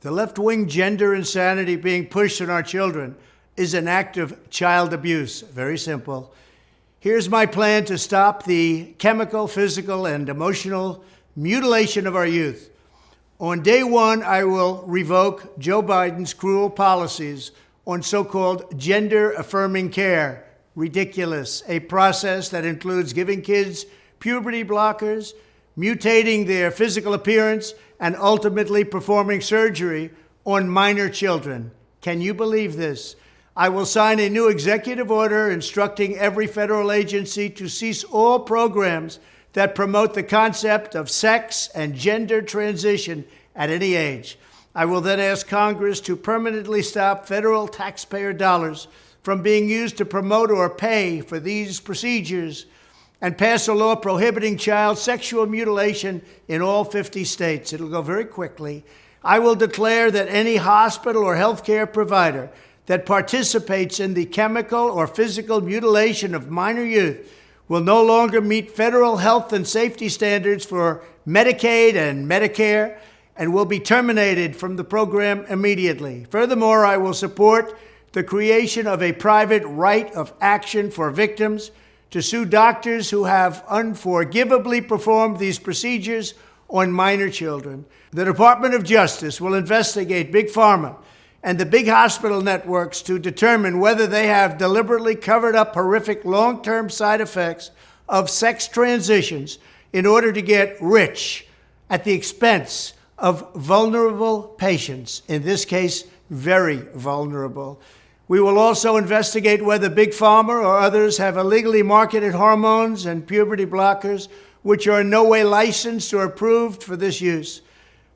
The left-wing gender insanity being pushed on our children is an act of child abuse. Very simple. Here's my plan to stop the chemical, physical, and emotional mutilation of our youth. On day one, I will revoke Joe Biden's cruel policies on so-called gender-affirming care. Ridiculous. A process that includes giving kids puberty blockers, mutating their physical appearance, and ultimately performing surgery on minor children. Can you believe this? I will sign a new executive order instructing every federal agency to cease all programs that promote the concept of sex and gender transition at any age. I will then ask Congress to permanently stop federal taxpayer dollars from being used to promote or pay for these procedures and pass a law prohibiting child sexual mutilation in all 50 states. It'll go very quickly. I will declare that any hospital or healthcare provider that participates in the chemical or physical mutilation of minor youth will no longer meet federal health and safety standards for Medicaid and Medicare and will be terminated from the program immediately. Furthermore, I will support the creation of a private right of action for victims to sue doctors who have unforgivably performed these procedures on minor children. The Department of Justice will investigate Big Pharma and the big hospital networks to determine whether they have deliberately covered up horrific long-term side effects of sex transitions in order to get rich at the expense of vulnerable patients, in this case, very vulnerable. We will also investigate whether Big Pharma or others have illegally marketed hormones and puberty blockers, which are in no way licensed or approved for this use.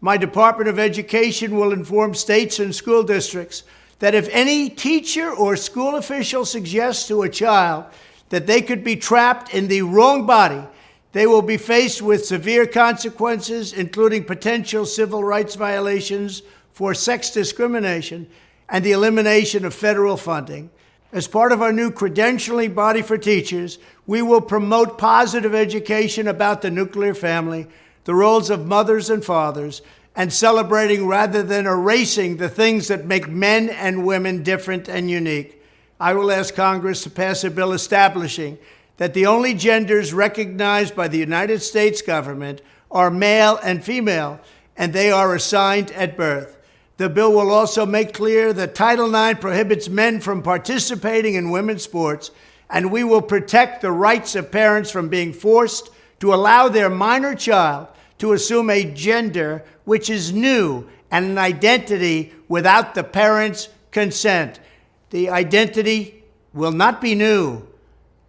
My Department of Education will inform states and school districts that if any teacher or school official suggests to a child that they could be trapped in the wrong body, they will be faced with severe consequences, including potential civil rights violations for sex discrimination and the elimination of federal funding. As part of our new credentialing body for teachers, we will promote positive education about the nuclear family, the roles of mothers and fathers, and celebrating rather than erasing the things that make men and women different and unique. I will ask Congress to pass a bill establishing that the only genders recognized by the United States government are male and female, and they are assigned at birth. The bill will also make clear that Title IX prohibits men from participating in women's sports, and we will protect the rights of parents from being forced to allow their minor child to assume a gender which is new and an identity without the parents' consent. The identity will not be new,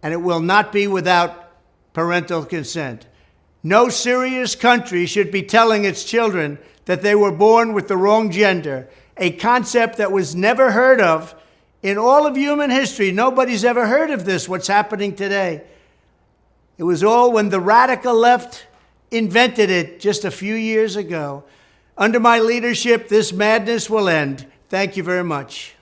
and it will not be without parental consent. No serious country should be telling its children that they were born with the wrong gender, a concept that was never heard of in all of human history. Nobody's ever heard of this, what's happening today. It was all when the radical left invented it just a few years ago. Under my leadership, this madness will end. Thank you very much.